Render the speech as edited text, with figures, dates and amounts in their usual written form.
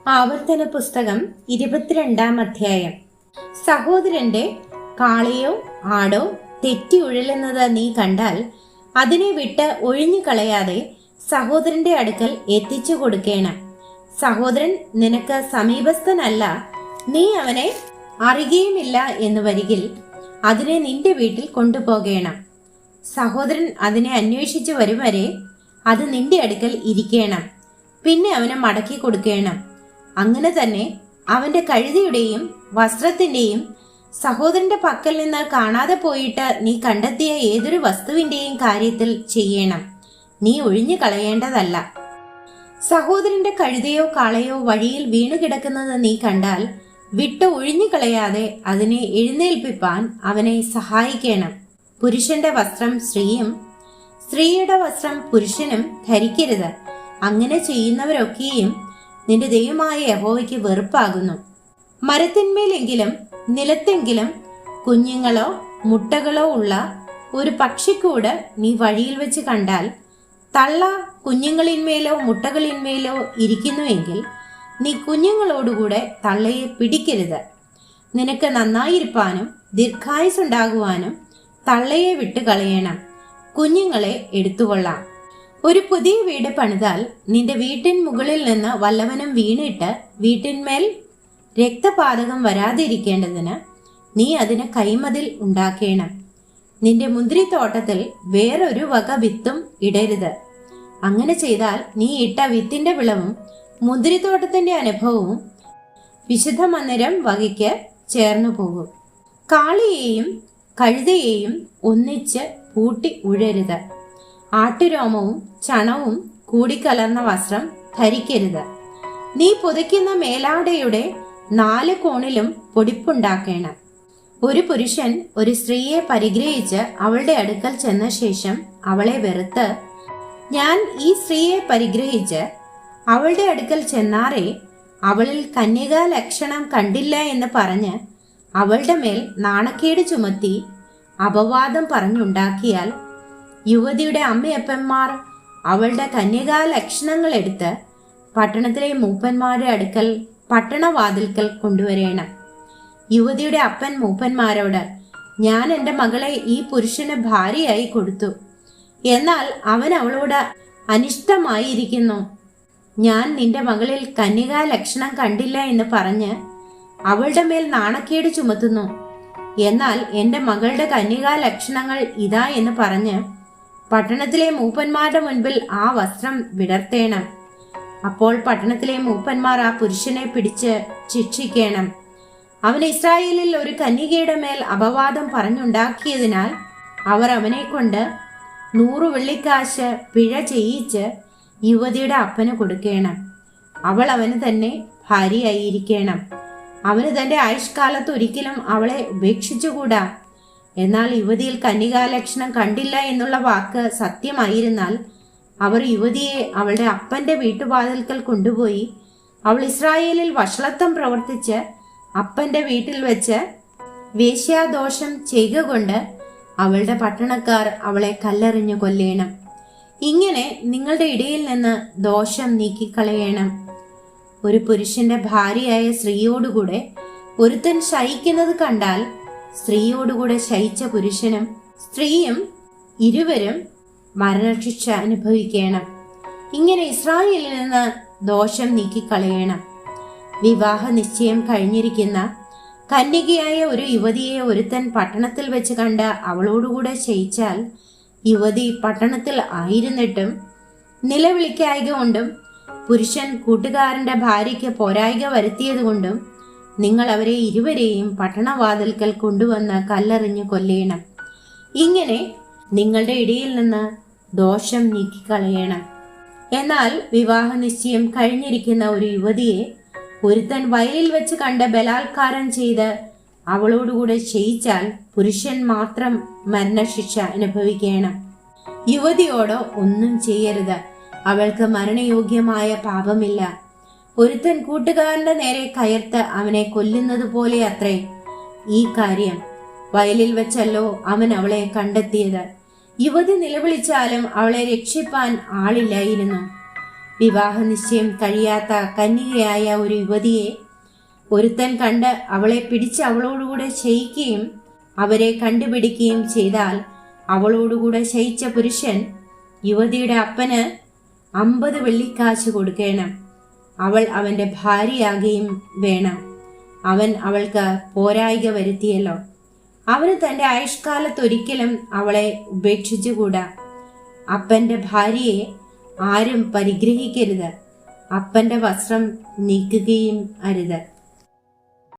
ആവർത്തന പുസ്തകം 22-ാം അധ്യായം. സഹോദരന്റെ കാളയോ ആടോ തെറ്റി ഉഴലുന്നത് നീ കണ്ടാൽ അതിനെ വിട്ട് ഒഴിഞ്ഞു കളയാതെ സഹോദരന്റെ അടുക്കൽ എത്തിച്ചു കൊടുക്കേണം. സഹോദരൻ നിനക്ക് സമീപസ്ഥനല്ല, നീ അവനെ അറിയുകയുമില്ല എന്ന് വരികിൽ അതിനെ നിന്റെ വീട്ടിൽ കൊണ്ടുപോകേണം. സഹോദരൻ അതിനെ അന്വേഷിച്ചു വരും വരെ അത് നിന്റെ അടുക്കൽ ഇരിക്കണം. പിന്നെ അവനെ മടക്കി കൊടുക്കണം. അങ്ങനെ തന്നെ അവന്റെ കഴുതയുടെയും വസ്ത്രത്തിന്റെയും സഹോദരന്റെ പക്കൽ നിന്ന് കാണാതെ പോയിട്ട് നീ കണ്ടെത്തിയ ഏതൊരു വസ്തുവിന്റെയും കാര്യത്തിൽ ചെയ്യണം. നീ ഒഴിഞ്ഞു കളയേണ്ടതല്ല. സഹോദരന്റെ കഴുതയോ കാളയോ വഴിയിൽ വീണു കിടക്കുന്നത് നീ കണ്ടാൽ വിട്ട് ഒഴിഞ്ഞു കളയാതെ അതിനെ എഴുന്നേൽപ്പിപ്പാൻ അവനെ സഹായിക്കണം. പുരുഷന്റെ വസ്ത്രം സ്ത്രീയും സ്ത്രീയുടെ വസ്ത്രം പുരുഷനും ധരിക്കരുത്. അങ്ങനെ ചെയ്യുന്നവരൊക്കെയും നിന്റെ ദൈവമായ യഹോവയ്ക്ക് വെറുപ്പാകുന്നു. മരത്തിന്മേലെങ്കിലും നിലത്തെങ്കിലും കുഞ്ഞുങ്ങളോ മുട്ടകളോ ഉള്ള ഒരു പക്ഷിക്കൂട് നീ വഴിയിൽ വെച്ച് കണ്ടാൽ തള്ള കുഞ്ഞുങ്ങളിന്മേലോ മുട്ടകളിന്മേലോ ഇരിക്കുന്നുവെങ്കിൽ നീ കുഞ്ഞുങ്ങളോടുകൂടെ തള്ളയെ പിടിക്കരുത്. നിനക്ക് നന്നായിരിക്കാനും ദീർഘായുസ്സുണ്ടാകുവാനും തള്ളയെ വിട്ടുകളയണം. കുഞ്ഞുങ്ങളെ എടുത്തുകൊള്ളാം. ഒരു പുതിയ വീട് പണിതാൽ നിന്റെ വീട്ടിൻ മുകളിൽ നിന്ന് വല്ലവനും വീണിട്ട് വീട്ടിന്മേൽ രക്തപാതകം വരാതിരിക്കേണ്ടതിന് നീ അതിന് കൈമതിൽ ഉണ്ടാക്കേണം. നിന്റെ മുന്തിരിത്തോട്ടത്തിൽ വേറൊരു വക വിത്തും ഇടരുത്. അങ്ങനെ ചെയ്താൽ നീ ഇട്ട വിത്തിന്റെ വിളവും മുന്തിരിത്തോട്ടത്തിന്റെ അനുഭവവും വിശുദ്ധ മന്ദിരം വകയ്ക്ക് ചേർന്നു പോകും. കാളിയെയും കഴുതയെയും ഒന്നിച്ച് പൂട്ടി ഉഴരുത്. ആട്ടുരോമവും ചണവും കൂടിക്കലർന്ന വസ്ത്രം ധരിക്കരുത്. നീ പുതയ്ക്കുന്ന മേലാടയുടെ 4 കോണിലും പൊടിപ്പുണ്ടാക്കണം. ഒരു പുരുഷൻ ഒരു സ്ത്രീയെ പരിഗ്രഹിച്ച് അവളുടെ അടുക്കൽ ചെന്ന ശേഷം അവളെ വെറുത്ത്, ഞാൻ ഈ സ്ത്രീയെ പരിഗ്രഹിച്ച് അവളുടെ അടുക്കൽ ചെന്നാറേ അവളിൽ കന്യകാ ലക്ഷണം കണ്ടില്ല എന്ന് പറഞ്ഞ് അവളുടെ മേൽ നാണക്കേട് ചുമത്തി അപവാദം പറഞ്ഞുണ്ടാക്കിയാൽ യുവതിയുടെ അമ്മയപ്പന്മാർ അവളുടെ കന്യകാ ലക്ഷണങ്ങൾ എടുത്ത് പട്ടണത്തിലെ മൂപ്പന്മാരുടെ അടുക്കൽ പട്ടണവാതിൽക്കൽ കൊണ്ടുവരേണം. യുവതിയുടെ അപ്പൻ മൂപ്പന്മാരോട്, ഞാൻ എൻ്റെ മകളെ ഈ പുരുഷന് ഭാര്യയായി കൊടുത്തു, എന്നാൽ അവൻ അവളോട് അനിഷ്ടമായിരിക്കുന്നു. ഞാൻ നിന്റെ മകളിൽ കന്യകാ ലക്ഷണം കണ്ടില്ല എന്ന് പറഞ്ഞ് അവളുടെ മേൽ നാണക്കേട് ചുമത്തുന്നു. എന്നാൽ എൻ്റെ മകളുടെ കന്യകാ ലക്ഷണങ്ങൾ ഇതാ എന്ന് പറഞ്ഞ് പട്ടണത്തിലെ മൂപ്പന്മാരുടെ മുൻപിൽ ആ വസ്ത്രം വിടർത്തേണം. അപ്പോൾ പട്ടണത്തിലെ മൂപ്പന്മാർ ആ പുരുഷനെ പിടിച്ച് ശിക്ഷിക്കണം. അവൻ ഇസ്രായേലിൽ ഒരു കന്യകയുടെ മേൽ അപവാദം പറഞ്ഞുണ്ടാക്കിയതിനാൽ അവർ അവനെ കൊണ്ട് 100 വെള്ളിക്കാശ് പിഴ ചെയ്യിച്ച് യുവതിയുടെ അപ്പന് കൊടുക്കണം. അവൾ അവന് തന്നെ ഭാര്യയായിരിക്കണം. അവന് തന്റെ ആയുഷ്കാലത്ത് ഒരിക്കലും അവളെ ഉപേക്ഷിച്ചുകൂടാ. എന്നാൽ യുവതിയിൽ കന്യകാലക്ഷണം കണ്ടില്ല എന്നുള്ള വാക്ക് സത്യമായിരുന്നാൽ അവർ യുവതിയെ അവളുടെ അപ്പന്റെ വീട്ടുവാതിൽക്കൽ കൊണ്ടുപോയി അവൾ ഇസ്രായേലിൽ വഷളത്വം പ്രവർത്തിച്ച് അപ്പന്റെ വീട്ടിൽ വെച്ച് വേശ്യാദോഷം ചെയ്യുക കൊണ്ട് അവളുടെ പട്ടണക്കാർ അവളെ കല്ലെറിഞ്ഞു കൊല്ലേണം. ഇങ്ങനെ നിങ്ങളുടെ ഇടയിൽ നിന്ന് ദോഷം നീക്കിക്കളയണം. ഒരു പുരുഷന്റെ ഭാര്യയായ സ്ത്രീയോടുകൂടെ ഒരുത്തൻ ശയിക്കുന്നത് കണ്ടാൽ സ്ത്രീയോടുകൂടെ ശയിച്ച പുരുഷനും സ്ത്രീയും ഇരുവരും മരണശിക്ഷ അനുഭവിക്കണം. ഇങ്ങനെ ഇസ്രായേലിൽ നിന്ന് ദോഷം നീക്കിക്കളയണം. വിവാഹ നിശ്ചയം കഴിഞ്ഞിരിക്കുന്ന കന്യകയായ ഒരു യുവതിയെ ഒരുത്തൻ പട്ടണത്തിൽ വെച്ച് കണ്ട് അവളോടുകൂടെ ശയിച്ചാൽ യുവതി പട്ടണത്തിൽ ആയിരുന്നിട്ടും നിലവിളിക്കായിക കൊണ്ടും പുരുഷൻ കൂട്ടുകാരന്റെ ഭാര്യയ്ക്ക് പോരായിക വരുത്തിയതുകൊണ്ടും നിങ്ങൾ അവരെ ഇരുവരെയും പട്ടണവാതിൽക്കൽ കൊണ്ടുവന്ന് കല്ലെറിഞ്ഞു കൊല്ലേണം. ഇങ്ങനെ നിങ്ങളുടെ ഇടയിൽ നിന്ന് ദോഷം നീക്കിക്കളയണം. എന്നാൽ വിവാഹ നിശ്ചയം കഴിഞ്ഞിരിക്കുന്ന ഒരു യുവതിയെ ഒരുത്തൻ വയലിൽ വെച്ച് കണ്ട് ബലാത്കാരം ചെയ്ത് അവളോടുകൂടെ ചെയ്യിച്ചാൽ പുരുഷൻ മാത്രം മരണശിക്ഷ അനുഭവിക്കണം. യുവതിയോടോ ഒന്നും ചെയ്യരുത്. അവൾക്ക് മരണയോഗ്യമായ പാപമില്ല. ഒരുത്തൻ കൂട്ടുകാരന്റെ നേരെ കയർത്ത് അവനെ കൊല്ലുന്നത് പോലെ അത്രേ ഈ കാര്യം. വയലിൽ വെച്ചല്ലോ അവൻ അവളെ കണ്ടെത്തിയത്. യുവതി നിലവിളിച്ചാലും അവളെ രക്ഷിപ്പാൻ ആളില്ലായിരുന്നു. വിവാഹ നിശ്ചയം കഴിയാത്ത കന്യകയായ ഒരു യുവതിയെ ഒരുത്തൻ കണ്ട് അവളെ പിടിച്ച് അവളോടുകൂടെ ശയിക്കുകയും അവരെ കണ്ടുപിടിക്കുകയും ചെയ്താൽ അവളോടുകൂടെ ശയിച്ച പുരുഷൻ യുവതിയുടെ അപ്പന് 50 വെള്ളിക്കാശ് കൊടുക്കണം. അവൾ അവന്റെ ഭാര്യയാകുകയും വേണം. അവൻ അവൾക്ക് പോരായിക വരുത്തിയല്ലോ. അവന് തന്റെ ആയുഷ്കാലത്തൊരിക്കലും അവളെ ഉപേക്ഷിച്ചുകൂടാ. അപ്പന്റെ ഭാര്യയെ ആരും പരിഗ്രഹിക്കരുത്. അപ്പന്റെ വസ്ത്രം നീക്കുകയും അരുത്.